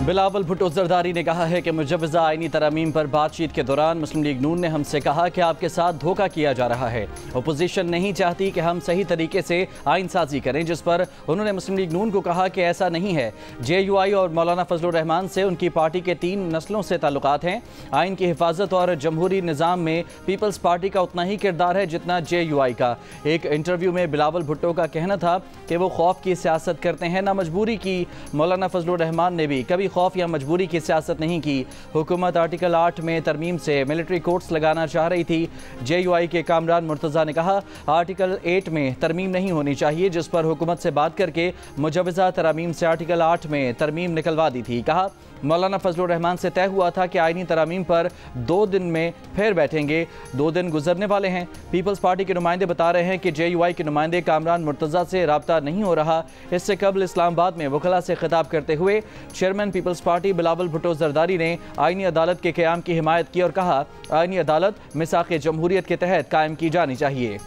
बिलावल भुट्टो जरदारी ने कहा है कि मुजव्वज़ा आईनी तरमीम पर बातचीत के दौरान मुस्लिम लीग नून ने हमसे कहा कि आपके साथ धोखा किया जा रहा है। अपोजिशन नहीं चाहती कि हम सही तरीके से आइन साजी करें, जिस पर उन्होंने मुस्लिम लीग नून को कहा कि ऐसा नहीं है। JUI और मौलाना फजलुर रहमान से उनकी पार्टी के 3 नस्लों से ताल्लुकात हैं। आइन की हिफाजत और जमहूरी निज़ाम में पीपल्स पार्टी का उतना ही किरदार है जितना JUI का। एक इंटरव्यू में बिलावल भुट्टो का कहना था कि वो खौफ की सियासत करते हैं, ना मजबूरी की। मौलाना फजलुर रहमान ने भी कभी खौफ या मजबूरी की सियासत नहीं की। हुकूमत आर्टिकल 8 में तरमीम से मिलिट्री कोर्ट्स लगाना चाह रही थी। JUI के कामरान मुर्तज़ा ने कहा आर्टिकल 8 में तरमीम नहीं होनी चाहिए, जिस पर हुकूमत से बात करके मुजव्वज़ा तरामीम से आर्टिकल 8 में तरमीम निकलवा दी थी। कहा मौलाना फजलुर रहमान से तय हुआ था कि आईनी तरामीम पर 2 दिन में फिर बैठेंगे। 2 दिन गुजरने वाले हैं। पीपल्स पार्टी के नुमाइंदे बता रहे हैं कि JUI के नुमाइंदे कामरान मुर्तज़ा से रब्ता नहीं हो रहा। इससे कबल इस्लामाबाद में वकला से खिताब करते हुए चेयरमैन पीपल्स पार्टी बिलावल भुट्टो जरदारी ने आईनी अदालत के क़याम की हिमायत की और कहा आईनी अदालत मिसाक़ जमहूरियत के तहत कायम की जानी चाहिए।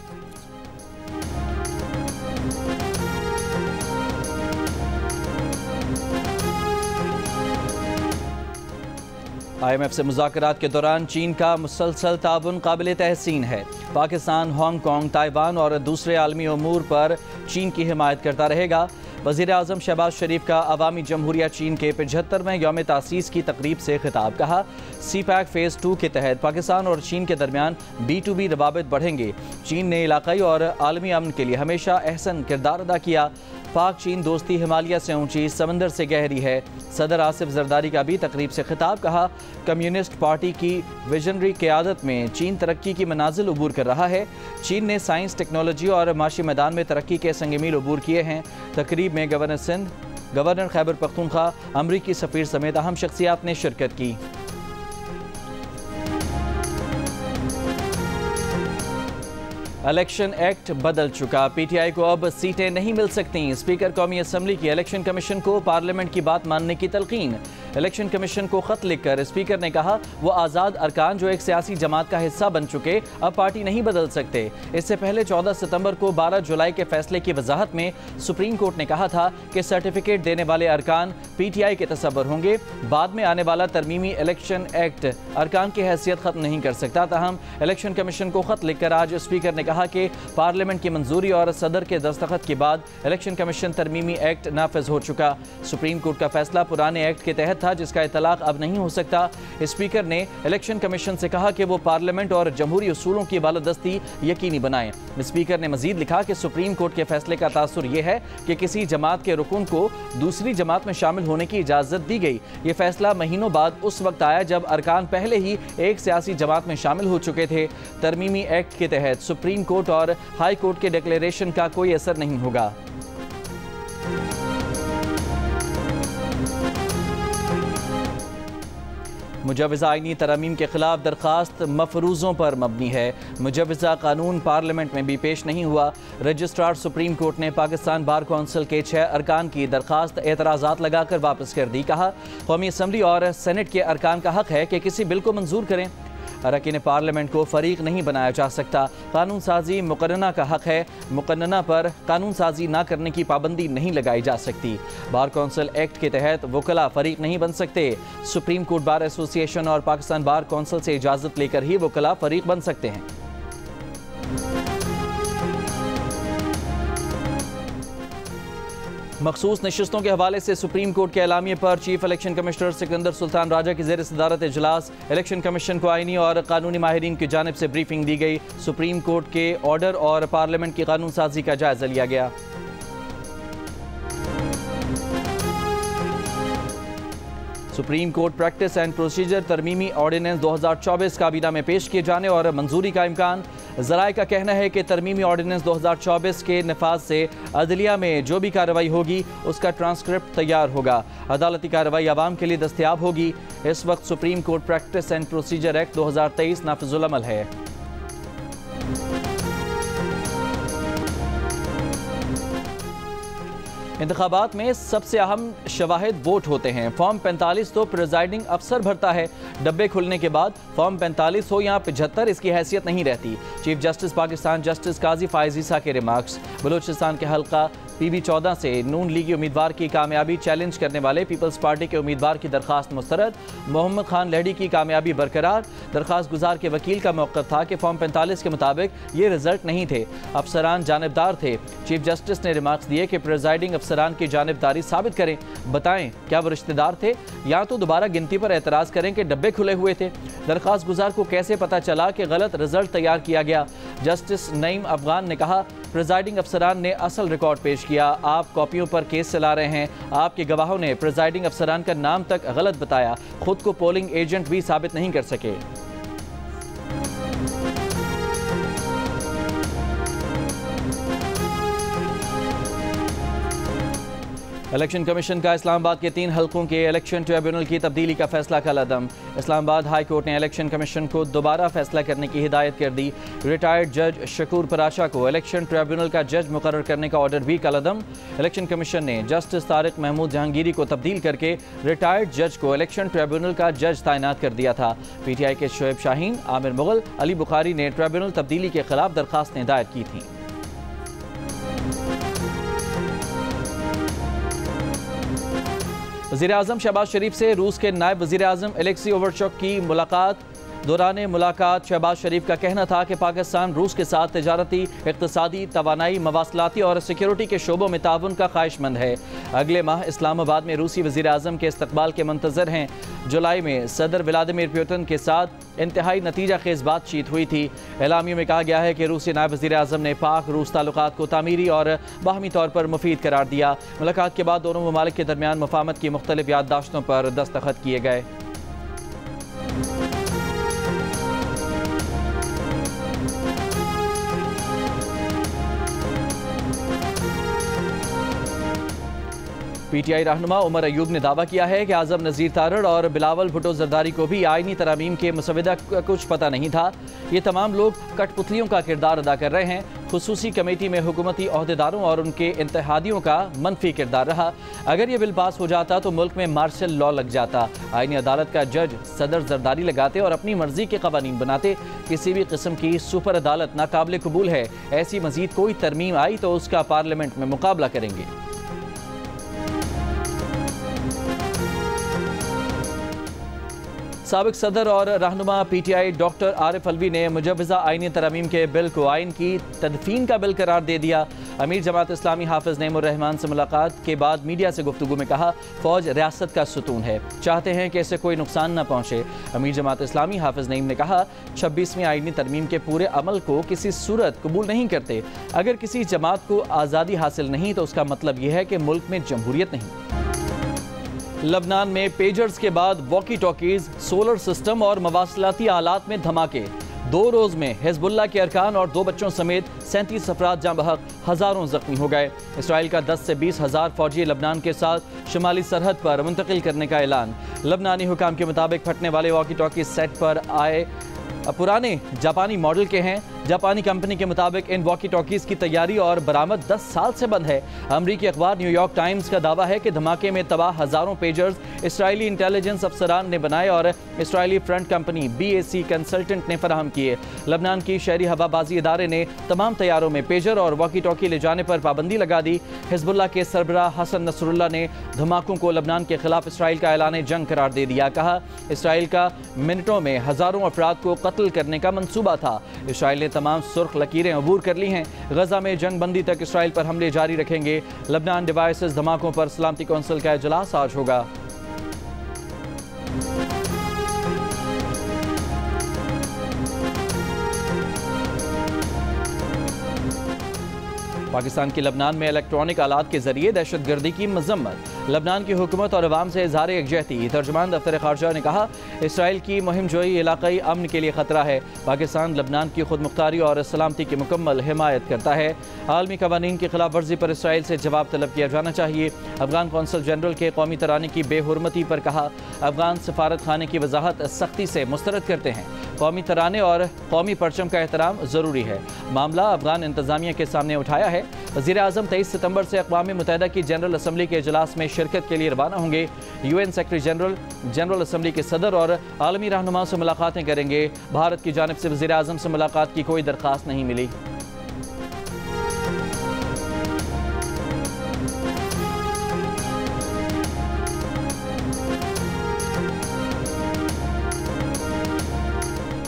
IMF से मुज़ाकरात के दौरान चीन का मुसलसल ताउन काबिल तहसीन है। पाकिस्तान, हांगकॉन्ग, ताइवान और दूसरे आलमी उमूर पर चीन की हिमायत करता रहेगा। वज़ीर आज़म शहबाज शरीफ का अवामी जमहूरिया चीन के 75वें यौम तासीस की तकरीब से खिताब। कहा CPEC फ़ेज़ 2 के तहत पाकिस्तान और चीन के दरमियान B2B रवाबित बढ़ेंगे। चीन ने इलाक़ाई और आलमी अमन के लिए हमेशा अहसन किरदार अदा किया। पाक चीन दोस्ती हिमालय से ऊंची, समंदर से गहरी है। सदर आसिफ जरदारी का भी तकरीब से खिताब। कहा कम्युनिस्ट पार्टी की विजनरी क़यादत में चीन तरक्की की मनाजिल अबूर कर रहा है। चीन ने साइंस, टेक्नोलॉजी और माशी मैदान में तरक्की के संगमील अबूर किए हैं। तकरीब में गवर्नर सिंध, गवर्नर खैबर पख्तूनख्वा, अमरीकी सफ़ीर समेत अहम शख्सियात ने शिरकत की। इलेक्शन एक्ट बदल चुका। PTI को अब सीटें नहीं मिल सकती। स्पीकर कौमी असम्बली की इलेक्शन कमीशन को पार्लियामेंट की बात मानने की तलकीन। इलेक्शन कमीशन को खत लिखकर स्पीकर ने कहा वो आज़ाद अरकान जो एक सियासी जमात का हिस्सा बन चुके अब पार्टी नहीं बदल सकते। इससे पहले 14 सितंबर को 12 जुलाई के फैसले की वजाहत में सुप्रीम कोर्ट ने कहा था कि सर्टिफिकेट देने वाले अरकान PTI के तसव्वुर होंगे। बाद में आने वाला तरमीमी इलेक्शन एक्ट अरकान की हैसियत खत्म नहीं कर सकता। ताहम इलेक्शन कमीशन को खत लिखकर आज स्पीकर ने कहा कि पार्लियामेंट की मंजूरी और सदर के दस्तखत के बाद इलेक्शन कमीशन तरमीमी एक्ट नाफिज हो चुका। सुप्रीम कोर्ट का फैसला पुराने एक्ट के तहत था जिसका इतलाक अब नहीं हो सकता। स्पीकर ने इलेक्शन कमीशन से कहा कि वो पार्लियामेंट और जमहूरी उसूलों की बालादस्ती यकीनी बनाएं। स्पीकर ने मजीद लिखा कि सुप्रीम कोर्ट के फैसले का तासुर यह है कि किसी जमात के रुकन को दूसरी जमात में शामिल होने की इजाज़त दी गई। ये फैसला महीनों बाद उस वक्त आया जब अरकान पहले ही एक सियासी जमात में शामिल हो चुके थे। तरमीमी एक्ट के तहत सुप्रीम कोर्ट और हाई कोर्ट के डिक्लेरेशन का कोई असर नहीं होगा। मुजव्वज़ा आईनी तरमीम के खिलाफ दरख्वास्त मफरूज़ों पर मबनी है। मुजव्वज़ा कानून पार्लियामेंट में भी पेश नहीं हुआ। रजिस्ट्रार सुप्रीम कोर्ट ने पाकिस्तान बार कौंसिल के 6 अरकान की दरख्वास्त एतराज़ात लगाकर वापस कर दी। कहा कौमी असम्बली और सेनेट के अरकान का हक है कि किसी बिल को मंजूर करें। अरकान पार्लियामेंट को फरीक नहीं बनाया जा सकता। कानून साजी मुकन्नना का हक है। मुकन्नना पर कानून साजी ना करने की पाबंदी नहीं लगाई जा सकती। बार कौंसिल एक्ट के तहत वकला फरीक नहीं बन सकते। सुप्रीम कोर्ट बार एसोसिएशन और पाकिस्तान बार कौंसिल से इजाज़त लेकर ही वकला फरीक बन सकते हैं। मखसूस नशिस्तों के हवाले से सुप्रीम कोर्ट के एलामिये पर chief election commissioner Sikandar Sultan Raja की ज़ेर सदारत इजलास। इलेक्शन कमीशन को आईनी और कानूनी माहिरीन की जानिब से ब्रीफिंग दी गई। सुप्रीम कोर्ट के ऑर्डर और पार्लियामेंट की कानून साजी का जायजा लिया गया। Supreme Court practice and procedure तरमीमी ऑर्डिनेंस 2024 काबीना में पेश किए जाने और मंजूरी का इम्कान। ज़राए का कहना है कि तरमीमी ऑर्डिनेंस 2024 के नफाज से अदलिया में जो भी कार्रवाई होगी उसका ट्रांसक्रिप्ट तैयार होगा। अदालती कार्रवाई आवाम के लिए दस्तयाब होगी। इस वक्त supreme Court practice and procedure act 2023 नाफिजुल अमल है। इंतखाबात में सबसे अहम शवाहिद वोट होते हैं। फॉर्म 45 तो प्रिजाइडिंग अफसर भरता है। डब्बे खुलने के बाद फॉर्म 45 हो या 75 इसकी हैसियत नहीं रहती। चीफ जस्टिस पाकिस्तान जस्टिस काजी फायज ईसा के रिमार्क्स। बलूचिस्तान के हल्का PB14 से नून लीगी उम्मीदवार की कामयाबी चैलेंज करने वाले पीपल्स पार्टी के उम्मीदवार की दरखास्त मुस्तरद। मोहम्मद खान लहड़ी की कामयाबी बरकरार। दरखास्त गुजार के वकील का मौक़िफ़ था कि फॉर्म 45 के मुताबिक ये रिजल्ट नहीं थे, अफसरान जानिबदार थे। चीफ जस्टिस ने रिमार्क्स दिए कि प्रिजाइडिंग अफसरान की जानिबदारी साबित करें, बताएं क्या वो रिश्तेदार थे या तो दोबारा गिनती पर एतराज़ करें कि डब्बे खुले हुए थे। दरखास्त गुजार को कैसे पता चला कि गलत रिजल्ट तैयार किया गया? जस्टिस नईम अफगान ने कहा, प्रिजाइडिंग अफसरान ने असल रिकॉर्ड पेश किया, आप कॉपियों पर केस चला रहे हैं। आपके गवाहों ने प्रिजाइडिंग अफसरान का नाम तक गलत बताया, खुद को पोलिंग एजेंट भी साबित नहीं कर सके। इलेक्शन कमीशन का इस्लामाबाद के 3 हलकों के इलेक्शन ट्रिब्यूनल की तब्दीली का फैसला कलअदम। इस्लामाबाद हाई कोर्ट ने इलेक्शन कमीशन को दोबारा फैसला करने की हिदायत कर दी। रिटायर्ड जज शकूर पराशा को इलेक्शन ट्रिब्यूनल का जज मुकर्रर करने का ऑर्डर भी कलअदम। इलेक्शन कमीशन ने जस्टिस तारिक महमूद जहांगीरी को तब्दील करके रिटायर्ड जज को इलेक्शन ट्रिब्यूनल का जज तैनात कर दिया था। PTI के शोएब शाहीन, आमिर मुगल, अली बुखारी ने ट्रिब्यूनल तब्दीली के खिलाफ दरखास्तें दायर की थीं। वज़ीर-ए-आज़म शहबाज शरीफ से रूस के नायब वज़ीर-ए-आज़म एलेक्सी ओवरचोक की मुलाकात। दौरान मुलाकात शहबाज शरीफ का कहना था कि पाकिस्तान रूस के साथ तजारती, इक़्तिसादी, तवानाई, मवासलाती और सिक्योरिटी के शोबों में ताउन का ख्वाहिशमंद है। अगले माह इस्लामाबाद में रूसी वज़ीर-ए-आज़म के इस्तकबाल के मंतज़र हैं। जुलाई में सदर व्लादिमीर पुतिन के साथ इंतहाई नतीजा खेज़ बातचीत हुई थी। एलामियों में कहा गया है कि रूसी नायब वज़ीर-ए-आज़म ने पाक रूस ताल्लुकात को तामीरी और बाहमी तौर पर मुफीद करार दिया। मुलाकात के बाद दोनों ममालिक के दरमियान मुफाहमत की मुख्तलिफ याददाश्तों पर दस्तखत किए गए। PTI रहनुमा उमर अयूब ने दावा किया है कि आज़म नज़ीर तारड़ और बिलावल भुट्टो जरदारी को भी आईनी तरामीम के मुसविदा का कुछ पता नहीं था। ये तमाम लोग कठपुतलियों का किरदार अदा कर रहे हैं। खुसूसी कमेटी में हुकूमती अहदेदारों और उनके इंतहादियों का मनफी किरदार रहा। अगर ये बिल पास हो जाता तो मुल्क में मार्शल लॉ लग जाता। आईनी अदालत का जज सदर जरदारी लगाते और अपनी मर्जी के कवानीन बनाते। किसी भी किस्म की सुपर अदालत नाकाबिल कबूल है। ऐसी मजीद कोई तरमीम आई तो उसका पार्लियामेंट में मुकाबला करेंगे। साबिक सदर और रहनुमा PTI डॉक्टर आरिफ अलवी ने मुजवज़ा आईनी तरमीम के बिल को आइन की तदफीन का बिल करार दे दिया। अमीर जमात इस्लामी हाफिज नईमुर रहमान से मुलाकात के बाद मीडिया से गुफ्तगू में कहा, फ़ौज रियासत का सुतून है, चाहते हैं कि इसे कोई नुकसान न पहुँचे। अमीर जमात इस्लामी हाफिज नईम ने कहा, 26वीं आईनी तरमीम के पूरे अमल को किसी सूरत कबूल नहीं करते। अगर किसी जमात को आज़ादी हासिल नहीं तो उसका मतलब यह है कि मुल्क में जमहूरियत नहीं। लबनान में पेजर्स के बाद वॉकी टॉकीज, सोलर सिस्टम और मवासलाती आलात में धमाके। 2 रोज़ में हिजबुल्लाह के अरकान और 2 बच्चों समेत 37 अफराद जाँ बहक, हज़ारों जख्मी हो गए। इसराइल का 10 से 20 हज़ार फौजी लबनान के साथ शुमाली सरहद पर मुंतकिल करने का ऐलान। लबनानी हुकाम के मुताबिक फटने वाले वॉकी टॉकीज सेट पर आए पुराने जापानी मॉडल के हैं। जापानी कंपनी के मुताबिक इन वॉकी टॉकीज की तैयारी और बरामद 10 साल से बंद है। अमरीकी अखबार न्यूयॉर्क टाइम्स का दावा है कि धमाके में तबाह हज़ारों पेजर्स इसराइली इंटेलिजेंस अफसरान ने बनाए और Israeli front company BAC consultant ने फराहम किए। लबनान की शहरी हवाबाजी इदारे ने तमाम तैयारों में पेजर और वॉकी टॉकी ले जाने पर पाबंदी लगा दी। हिजबुल्लाह के सरबराह हसन नसरुल्लाह ने धमाकों को लबनान के खिलाफ इसराइल का ऐलान जंग करार दे दिया। कहा, इसराइल का मिनटों में हज़ारों अफराद को कत्ल करने का मंसूबा था। इसराइल ने तमाम सुर्ख लकीरें अबूर कर ली हैं। गजा में जंग बंदी तक इसराइल पर हमले जारी रखेंगे। लबनान डिवाइसेस धमाकों पर सलामती कौंसिल का इजलास आज होगा। पाकिस्तान की लबनान में इलेक्ट्रॉनिक आलात के जरिए दहशतगर्दी की मजम्मत। लबनान की हुकूमत और अवाम से इज़हार यकजहती। तर्जुमान दफ्तर खारजा ने कहा, इसराइल की मुहिम जोई इलाकाई अमन के लिए खतरा है। पाकिस्तान लबनान की खुद मुख्तारी और सलामती की मुकम्मल हिमायत करता है। आलमी कवानीन की खिलाफ वर्जी पर इसराइल से जवाब तलब किया जाना चाहिए। अफगान कौंसल जनरल के कौमी तराने की बेहुरमती पर कहा, अफगान सफारत खाने की वजाहत सख्ती से मुस्तरद करते हैं। कौमी तराने और कौमी परचम का एहतराम ज़रूरी है। मामला अफगान इंतजामिया के सामने उठाया है। वज़ीर-ए-आज़म 23 सितंबर से अक़वाम मुत्तहिदा की जनरल असम्बली के इजलास में शिरकत के लिए रवाना होंगे। UN secretary general, general assembly के सदर और आलमी रहनुमा से मुलाकातें करेंगे। भारत की जानिब से वज़ीर-ए-आज़म से मुलाकात की कोई दरख्वास्त नहीं मिली।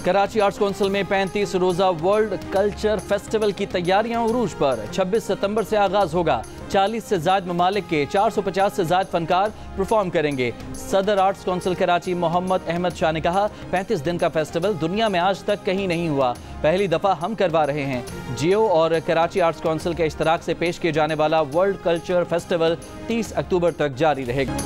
कराची आर्ट्स काउंसिल में 35 रोज़ा वर्ल्ड कल्चर फेस्टिवल की तैयारियां उरूज पर। 26 सितंबर से आगाज होगा। 40 से ज़ायद ममालिक के 450 से ज़ायद फनकार परफॉर्म करेंगे। सदर आर्ट्स काउंसिल कराची मोहम्मद अहमद शाह ने कहा, 35 दिन का फेस्टिवल दुनिया में आज तक कहीं नहीं हुआ, पहली दफ़ा हम करवा रहे हैं। जियो और कराची आर्ट्स काउंसिल के इश्तराक से पेश किए जाने वाला वर्ल्ड कल्चर फेस्टिवल 30 अक्टूबर तक जारी रहेगा।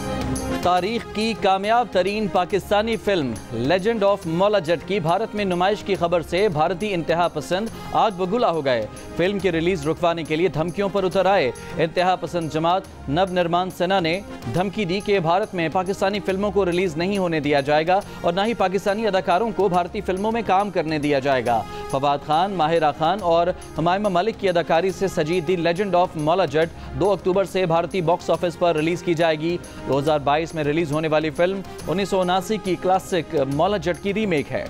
तारीख की कामयाब तरीन Pakistani film legend of Maula Jatt की भारत में नुमाइश की खबर से भारतीय इंतहा पसंद आग बगुला हो गए। फिल्म की रिलीज रुकवाने के लिए धमकियों पर उतर आए। इंतहा पसंद जमात नव निर्माण सेना ने धमकी दी कि भारत में पाकिस्तानी फिल्मों को रिलीज नहीं होने दिया जाएगा और न ही पाकिस्तानी अदाकारों को भारतीय फिल्मों में काम करने दिया जाएगा। फवाद खान, माहिरा खान और हुमायूं मलिक की अदाकारी से सजी दी लेजेंड ऑफ मौला जट 2 अक्टूबर से भारतीय बॉक्स ऑफिस पर रिलीज की जाएगी। 2022 में रिलीज होने वाली फिल्म 1979 की क्लासिक मौला जट की रीमेक है।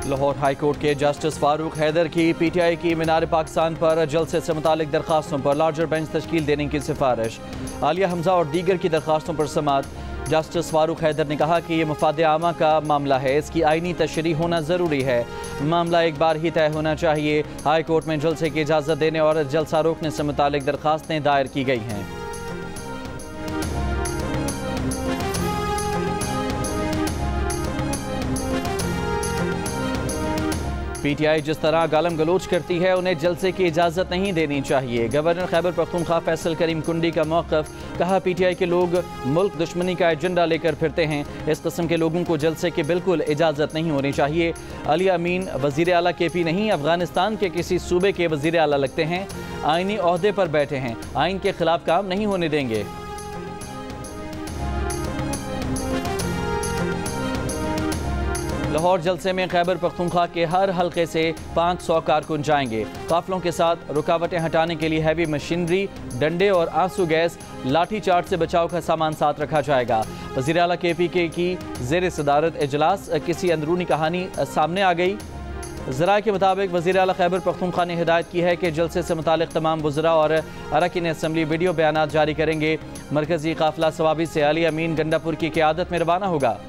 लाहौर हाई कोर्ट के जस्टिस फारूक हैदर की पीटीआई की मीनार पाकिस्तान पर जलसे से मुतालिक दरखास्तों पर लार्जर बेंच तश्कील देने की सिफारिश। आलिया हमजा और दीगर की दरखास्तों पर समाअत। जस्टिस फारूक हैदर ने कहा कि यह मफाद आमा का मामला है, इसकी आईनी तशरीह होना ज़रूरी है। मामला एक बार ही तय होना चाहिए। हाई कोर्ट में जलसे की इजाज़त देने और जलसा रोकने से मुतालिक दरखास्तें दायर की गई हैं। पीटीआई जिस तरह गालम गलोच करती है, उन्हें जलसे की इजाज़त नहीं देनी चाहिए। गवर्नर खैबर पख्तूनख्वा फैसल करीम कुंडी का मौक़िफ़, कहा पीटीआई के लोग मुल्क दुश्मनी का एजेंडा लेकर फिरते हैं। इस किस्म के लोगों को जलसे की बिल्कुल इजाज़त नहीं होनी चाहिए। अली अमीन वज़ीर आला केपी नहीं, अफगानिस्तान के किसी सूबे के वज़ीर आला लगते हैं। आइनी ओहदे पर बैठे हैं, आइन के खिलाफ काम नहीं होने देंगे। लाहौर जलसे में खैबर पख्तूनख्वा के हर हलके से 500 कारकुन जाएंगे। काफिलों के साथ रुकावटें हटाने के लिए हैवी मशीनरी, डंडे और आंसू गैस, लाठी चार्ज से बचाव का सामान साथ रखा जाएगा। वज़ीर आला KPK की ज़ेर सदारत इजलास, किसी अंदरूनी कहानी सामने आ गई। ज़राए के मुताबिक वज़ीर आला खैबर पख्तूनख्वा ने हिदायत की है कि जलसे से मुतालिक तमाम वज़रा और अरकान असम्बली वीडियो बयानात जारी करेंगे। मरकजी काफिला सवाबी से अली अमीन गंडापुर की क़यादत में रवाना होगा।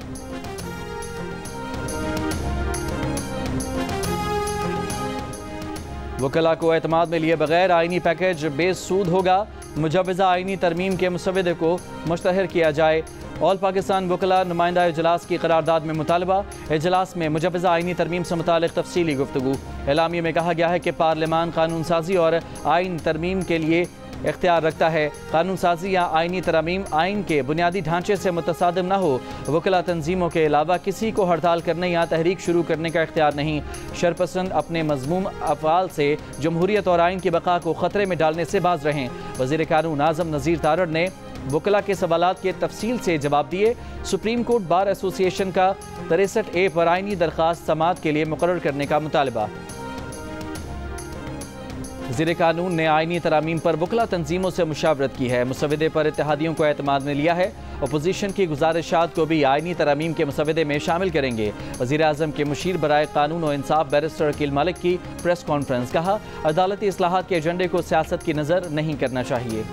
वकला को एतमाद में लिए बगैर आइनी पैकेज बेसूद होगा। मुजवज़ा आइनी तरमीम के मुसव्वदे को मुश्तहर किया जाए। ऑल पाकिस्तान वकला नुमाइंदा इजलास की करारदाद में मुतालबा। इजलास में मुजवज़ा आइनी तरमीम से मुतालिक तफसीली गुफ्तगू। एलामिया में कहा गया है कि पार्लियामान कानून साजी और आइन तरमीम के लिए इख्तियार रखता है। कानून साजी या आइनी तरमीम आइन के बुनियादी ढांचे से मुतसादिम न हो। वकला तंजीमों के अलावा किसी को हड़ताल करने या तहरीक शुरू करने का इख्तियार नहीं। शरपसंद अपने मज़मूम अफ़आल से जमहूरियत और आइन की बका को ख़तरे में डालने से बाज रहें। वज़ीर कानून आज़म नज़ीर तारड़ ने वकला के सवालात के तफसील से जवाब दिए। सुप्रीम कोर्ट बार एसोसिएशन का 63A पर आइनी दरख्वास्त समाअत के लिए मुकर्रर करने का मुतालबा। वज़ीर कानून ने आइनी तरामीम पर वकला तंजीमों से मुशावरत की है। मुसव्वदे पर इत्तेहादियों को एतमाद में लिया है। अपोजिशन की गुजारिशात को भी आइनी तरामीम के मुसव्वदे में शामिल करेंगे। वज़ीर आज़म के मुशीर बराए कानून और इंसाफ बैरिस्टर अकील मलिक की प्रेस कॉन्फ्रेंस, कहा अदालती इस्लाहात के एजेंडे को सियासत की नज़र नहीं करना चाहिए।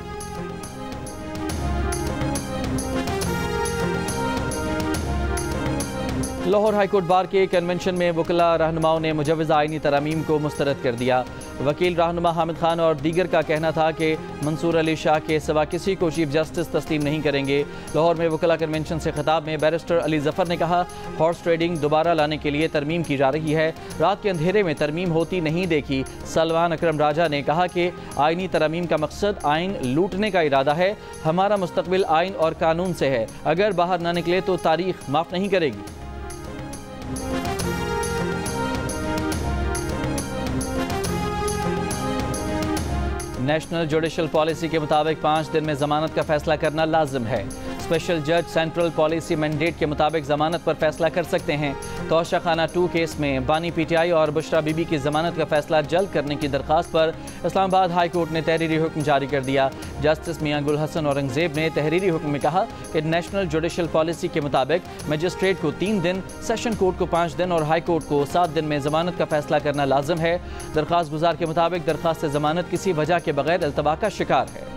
लाहौर हाईकोर्ट बार के कन्वेंशन में वकला रहनुमाओं ने मुजवज़ा आइनी तरामीम को मुस्तरद कर दिया। वकील रहनुमा हामिद खान और दीगर का कहना था कि मंसूर अली शाह के सिवा किसी को चीफ जस्टिस तस्लीम नहीं करेंगे। लाहौर में वकला कन्वेंशन से खिताब में बैरिस्टर अली जफ़र ने कहा हॉर्स ट्रेडिंग दोबारा लाने के लिए तरमीम की जा रही है। रात के अंधेरे में तरमीम होती नहीं देखी। सलमान अकरम राजा ने कहा कि आइनी तरमीम का मकसद आइन लूटने का इरादा है। हमारा मुस्तकबिल आइन और कानून से है, अगर बाहर ना निकले तो तारीख माफ़ नहीं करेगी। नेशनल जुडिशल पॉलिसी के मुताबिक 5 दिन में जमानत का फैसला करना लाजिम है। स्पेशल जज सेंट्रल पॉलिसी मैंडेट के मुताबिक जमानत पर फैसला कर सकते हैं। तोशा खाना 2 केस में बानी PTI और बुशरा बीबी की जमानत का फैसला जल्द करने की दरख्वास्त पर इस्लामाबाद हाई कोर्ट ने तहरीरी हुक्म जारी कर दिया। जस्टिस मियां गुल हसन औरंगजेब ने तहरीरी हुक्म में कहा कि नेशनल जुडिशल पॉलिसी के मुताबिक मजिस्ट्रेट को 3 दिन, सेशन कोर्ट को 5 दिन और हाई कोर्ट को 7 दिन में जमानत का फैसला करना लाजिम है। दरख्वास्त गुजार के मुताबिक दरख्वास्त जमानत किसी वजह के बगैर इल्तवा का शिकार है।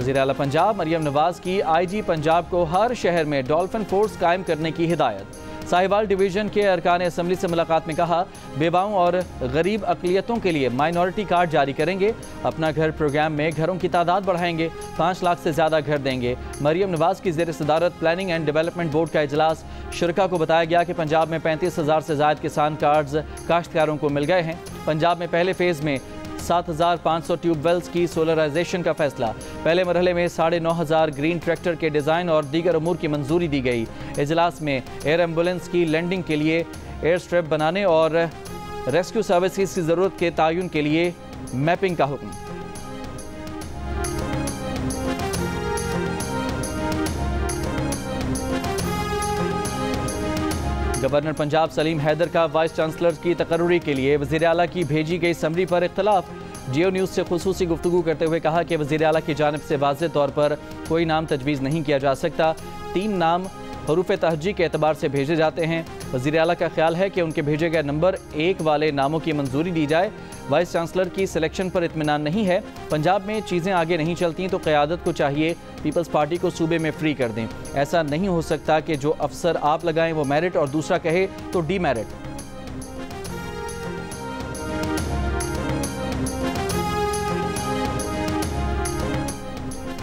वज़ीर आला पंजाब मरियम नवाज की IG पंजाब को हर शहर में डॉल्फिन फोर्स कायम करने की हिदायत। साहिवाल डिवीज़न के अरकान असम्बली से मुलाकात में कहा, बेवाओं और गरीब अक़लियतों के लिए माइनॉरिटी कार्ड जारी करेंगे। अपना घर प्रोग्राम में घरों की तादाद बढ़ाएंगे। 5 लाख से ज़्यादा घर देंगे। मरियम नवाज की ज़ेर सदारत प्लानिंग एंड डेवलपमेंट बोर्ड का इजलास। शुरका को बताया गया कि पंजाब में 35,000 से ज़ायद किसान कार्ड्स काश्तकारों को मिल गए हैं। पंजाब में पहले फेज़ में 7,500 ट्यूबवेल्स की सोलराइजेशन का फैसला। पहले मरहले में 9,500 ग्रीन ट्रैक्टर के डिज़ाइन और दीगर अमूर की मंजूरी दी गई। इजलास में एयर एम्बुलेंस की लैंडिंग के लिए एयर स्ट्रिप बनाने और रेस्क्यू सर्विसेज की ज़रूरत के तयन के लिए मैपिंग का हुक्म। गवर्नर पंजाब सलीम हैदर का वाइस चांसलर की तकर्रुरी के लिए वज़ीर आला की भेजी गई समरी पर इख्तलाफ। जियो न्यूज़ से खुसूसी गुफ्तगू करते हुए कहा कि वज़ीर आला की जानिब से वाज़ेह तौर पर कोई नाम तजवीज़ नहीं किया जा सकता। 3 नाम हरूफ तहज्जी के एतबार से भेजे जाते हैं। वज़ीर आला का ख्याल है कि उनके भेजे गए नंबर 1 वाले नामों की मंजूरी दी जाए। वाइस चांसलर की सिलेक्शन पर इत्मीनान नहीं है। पंजाब में चीज़ें आगे नहीं चलती तो क़यादत को चाहिए पीपल्स पार्टी को सूबे में फ्री कर दें। ऐसा नहीं हो सकता कि जो अफसर आप लगाएं वो मेरिट और दूसरा कहे तो डीमेरिट।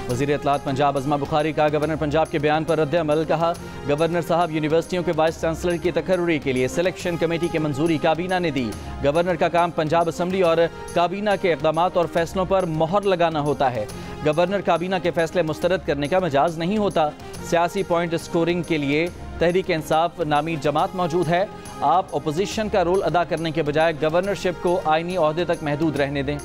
वज़ीर इत्तलात पंजाब अज़मा बुखारी का गवर्नर पंजाब के बयान पर रद्द-ए-अमल। कहा, गवर्नर साहब यूनिवर्सिटियों के वाइस चांसलर की तकर्रुरी के लिए सिलेक्शन कमेटी की मंजूरी काबीना ने दी। गवर्नर का काम पंजाब असम्बली और काबीना के इक़दामात और फैसलों पर मोहर लगाना होता है। गवर्नर काबीना के फैसले मुस्तरद करने का मजाज नहीं होता। सियासी पॉइंट स्कोरिंग के लिए तहरीक इंसाफ नामी जमात मौजूद है। आप अपोजिशन का रोल अदा करने के बजाय गवर्नरशिप को आइनी ओहदे तक महदूद रहने दें।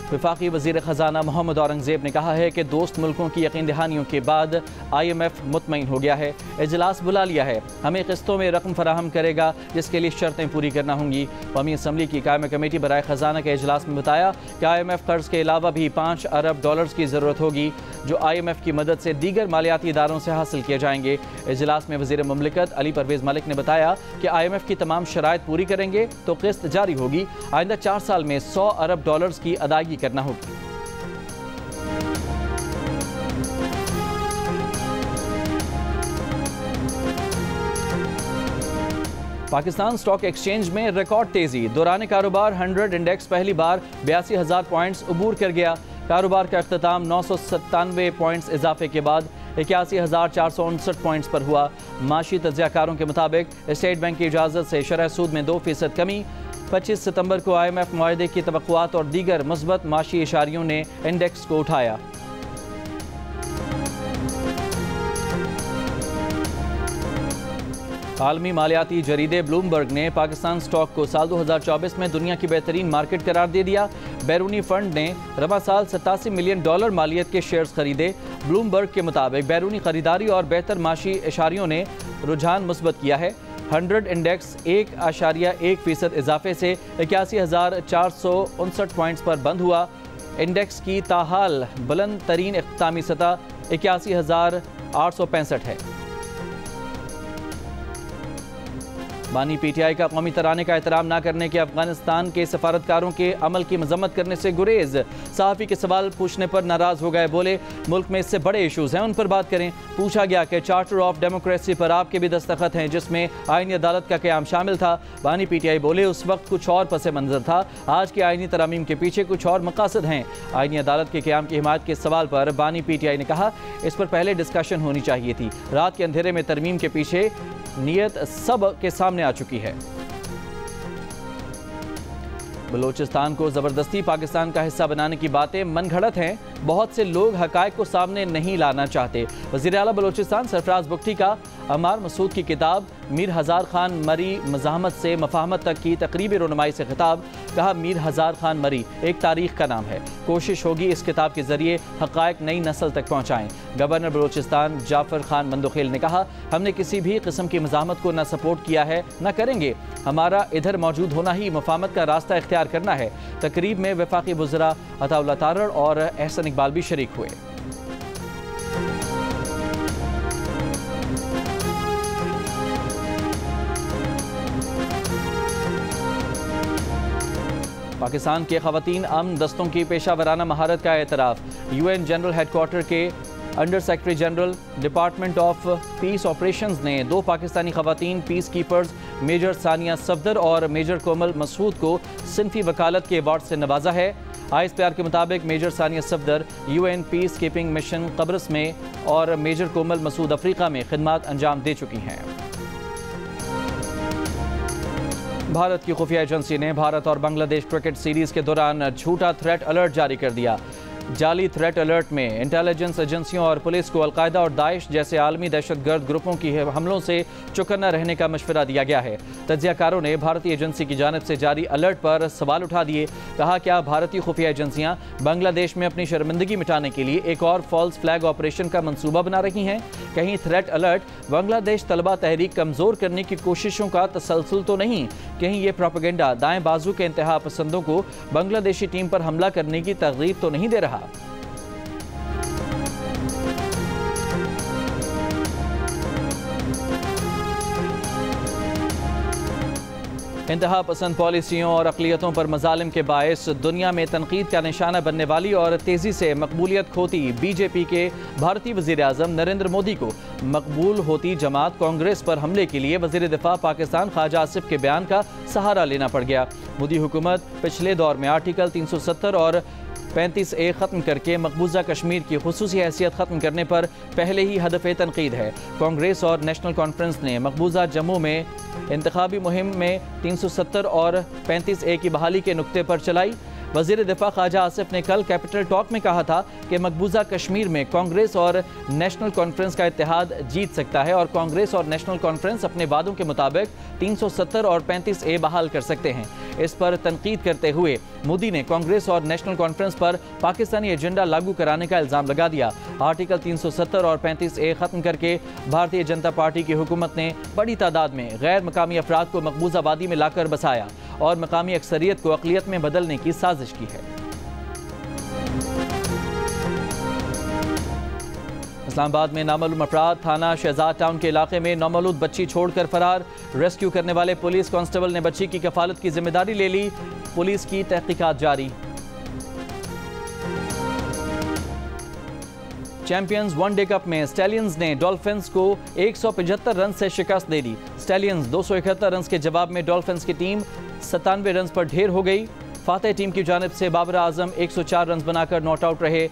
वफाकी वज़ीर ख़जाना मोहम्मद औरंगज़ेब ने कहा है कि दोस्त मुल्कों की यकीन दहानियों के बाद IMF मुतमईन हो गया है, इजलास बुला लिया है, हमें किस्तों में रकम फराहम करेगा जिसके लिए शर्तें पूरी करना होंगी। कौमी असम्बली की कायम कमेटी बराए ख़जाना के इजलास में बताया कि IMF कर्ज के अलावा भी $5 अरब की ज़रूरत होगी जो IMF की मदद से दीगर मालियाती इदारों से हासिल किए जाएंगे। इजलास में वज़ीर मुमलिकत अली परवेज़ मलिक ने बताया कि IMF की तमाम शराइत पूरी करेंगे तो किस्त जारी होगी। आइंदा 4 साल में $100 अरब की अदायगी करना होगी। पाकिस्तान स्टॉक एक्सचेंज में रिकॉर्ड तेजी। दौरान कारोबार 100 इंडेक्स पहली बार 82,000 पॉइंट्स अबूर कर गया। कारोबार का अख्ताम 997 पॉइंट्स इजाफे के बाद 81,459 पॉइंट्स पर हुआ। माशी तज्ज़ियाकारों के मुताबिक स्टेट बैंक की इजाज़त से शरह सूद में 2% कमी। 25 सितंबर को IMF मुआहदे की तवक्कुआत और दीगर मुस्बत माशी इशारियों ने इंडेक्स को उठाया। आलमी मालियाती जरीदे ब्लूमबर्ग ने पाकिस्तान स्टॉक को साल 2024 में दुनिया की बेहतरीन मार्केट करार दे दिया। बैरूनी फंड ने रवा साल $87 मिलियन मालियत के शेयर्स खरीदे। ब्लूमबर्ग के मुताबिक बैरूनी खरीदारी और बेहतर माशी इशारियों ने रुझान मुस्बत किया है। 100 इंडेक्स 1.1% इजाफे से 81,459 पॉइंट्स पर बंद हुआ। इंडेक्स की ताहाल बुलंद तरीन इख्तितामी सतह 81,865 है। बानी PTI का कौमी तराने का एहतराम न करने के अफगानिस्तान के सफारतकारों के अमल की मजम्मत करने से गुरेज। सहाफ़ी के सवाल पूछने पर नाराज़ हो गए, बोले मुल्क में इससे बड़े इशूज़ हैं, उन पर बात करें। पूछा गया कि चार्टर ऑफ डेमोक्रेसी पर आपके भी दस्तखत हैं जिसमें आईनी अदालत का क़याम शामिल था। बानी PTI बोले उस वक्त कुछ और पस मंज़र था, आज के आईनी तरामीम के पीछे कुछ और मकासद हैं। आईनी अदालत के क़याम की हिमायत के सवाल पर बानी PTI ने कहा इस पर पहले डिस्कशन होनी चाहिए थी। रात के अंधेरे में तरमीम के पीछे नीयत सब के सामने आ चुकी है। बलूचिस्तान को ज़बरदस्ती पाकिस्तान का हिस्सा बनाने की बातें मनगढ़ंत हैं। बहुत से लोग हक़ाइक़ को सामने नहीं लाना चाहते। वज़ीर आला बलूचिस्तान सरफराज बुख्ती का अमार मसूद की किताब मीर हज़ार खान मरी मज़ाहमत से मफाहमत तक की तकरीबी रोनुमाई से खिताब। कहा मीर हज़ार खान मरी एक तारीख़ का नाम है। कोशिश होगी इस किताब के ज़रिए हक़ाइक़ नई नस्ल तक पहुँचाएँ। गवर्नर बलूचिस्तान जाफ़र खान मंदोखेल ने कहा हमने किसी भी किस्म की मज़ाहमत को न सपोर्ट किया है न करेंगे। हमारा इधर मौजूद होना ही मफाहमत का रास्ता इख्तियार करना है। तकरीब में वफाकी वज़रा अताउल्लाह तारड़ और एहसन इकबाल भी शरीक हुए। पाकिस्तान के ख़वातीन अमन दस्तों की पेशा वराना महारत का एतराफ़। यूएन जनरल हेडक्वार्टर के under secretary general department of peace operations ने 2 पाकिस्तानी खवातीन peace keepers major Sania Safdar और मेजर कोमल मसूद को सिनफी वकालत के अवार्ड से नवाजा है। ISPR के मुताबिक major Sania Safdar UN peace keeping mission कब्रस में और मेजर कोमल मसूद अफ्रीका में खिदमत अंजाम दे चुकी हैं। भारत की खुफिया एजेंसी ने भारत और बांग्लादेश क्रिकेट सीरीज के दौरान झूठा थ्रेट अलर्ट जारी कर दिया। जाली थ्रेट अलर्ट में इंटेलिजेंस एजेंसियों और पुलिस को अलकायदा और दाइश जैसे आलमी दहशतगर्द ग्रुपों की हमलों से चौकन्ना रहने का मशवरा दिया गया है। तज्जियाकारों ने भारतीय एजेंसी की जानिब से जारी अलर्ट पर सवाल उठा दिए। कहा, क्या भारतीय खुफिया एजेंसियां बांग्लादेश में अपनी शर्मिंदगी मिटाने के लिए एक और फॉल्स फ्लैग ऑपरेशन का मंसूबा बना रही हैं? कहीं थ्रेट अलर्ट बांग्लादेश तलबा तहरीक कमज़ोर करने की कोशिशों का तसलसल तो नहीं? कहीं ये प्रोपेगेंडा दाएं बाजू के इंतहा पसंदों को बांग्लादेशी टीम पर हमला करने की तरगीब तो नहीं दे रहा? इंतहा पसंद पॉलिसियों और अक़लियतों पर मज़ालिम के बायस दुनिया में तनकीद का निशाना बनने वाली और तेज़ी से मकबूलियत खोती बीजेपी के भारतीय वज़ीर-ए-आज़म नरेंद्र मोदी को मकबूल होती जमात कांग्रेस पर हमले के लिए वज़ीर दिफा पाकिस्तान ख्वाजा आसिफ के बयान का सहारा लेना पड़ गया। मोदी हुकूमत पिछले दौर में आर्टिकल 370 और 35A ख़त्म करके मकबूजा कश्मीर की खुसूसी हैसियत ख़त्म करने पर पहले ही हदफ़ तनकीद है। कांग्रेस और नेशनल कॉन्फ्रेंस ने मकबूजा जम्मू में इंतखाबी मुहिम में 370 और 35A की बहाली के नुक्ते पर चलाई। वज़ीर दिफा ख्वाजा आसिफ ने कल कैपिटल टॉक में कहा था कि मकबूजा कश्मीर में कांग्रेस और नेशनल कॉन्फ्रेंस का इत्तेहाद जीत सकता है और कांग्रेस और नेशनल कॉन्फ्रेंस अपने वादों के मुताबिक 370 और 35A बहाल कर सकते हैं। इस पर तनकीद करते हुए मोदी ने कांग्रेस और नेशनल कॉन्फ्रेंस पर पाकिस्तानी एजेंडा लागू कराने का इल्ज़ाम लगा दिया। आर्टिकल 370 और 35A ख़त्म करके भारतीय जनता पार्टी की हुकूमत ने बड़ी तादाद में गैर मकामी अफराद को मकबूजा वादी में लाकर बसाया और मकामी अक्सरियत को अक़लियत में बदलने की साजिश की है। इस्लामाबाद में नामालूम अफराद थाना शहजाद टाउन के इलाके में नौमौलूद बच्ची छोड़कर फरार। रेस्क्यू करने वाले पुलिस कांस्टेबल ने बच्ची की कफालत की जिम्मेदारी ले ली। पुलिस की तहकीकात जारी। चैंपियंस वनडे कप में स्टैलियंस ने डॉल्फिन्स को 175 रन से शिकस्त दे दी। स्टैलियंस 271 रन के जवाब में डॉल्फिन्स की टीम 97 रन पर ढेर हो गई। फातेह टीम की जानिब से बाबर आजम 104 रन बनाकर नॉट आउट रहे।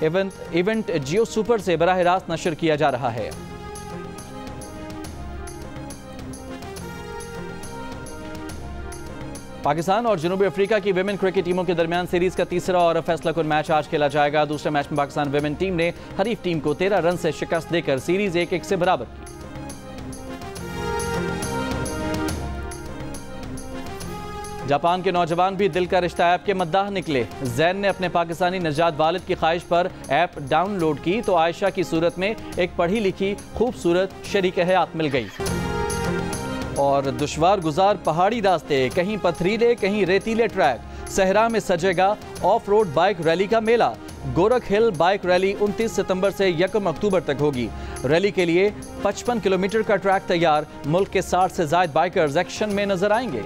इवेंट जियो सुपर से बराह रास्त नशर किया जा रहा है। पाकिस्तान और जनूबी अफ्रीका की विमेन क्रिकेट टीमों के दरमियान सीरीज का तीसरा और फैसलाकुन मैच आज खेला जाएगा। दूसरे मैच में पाकिस्तान विमेन टीम ने हरीफ टीम को 13 रन से शिकस्त देकर सीरीज 1-1 से बराबर की। जापान के नौजवान भी दिल का रिश्ता ऐप के मद्दाह निकले। जैन ने अपने पाकिस्तानी नजात वालिद की ख्वाहिश पर ऐप डाउनलोड की तो आयशा की सूरत में एक पढ़ी लिखी खूबसूरत शरीक हयात मिल गई। और दुश्वार गुजार पहाड़ी रास्ते, कहीं पथरीले कहीं रेतीले ट्रैक, सहरा में सजेगा ऑफ रोड बाइक रैली का मेला। गोरख हिल बाइक रैली 29 सितंबर से 1 अक्टूबर तक होगी। रैली के लिए 55 किलोमीटर का ट्रैक तैयार। मुल्क के 60 से ज्यादा बाइकर्स एक्शन में नजर आएंगे।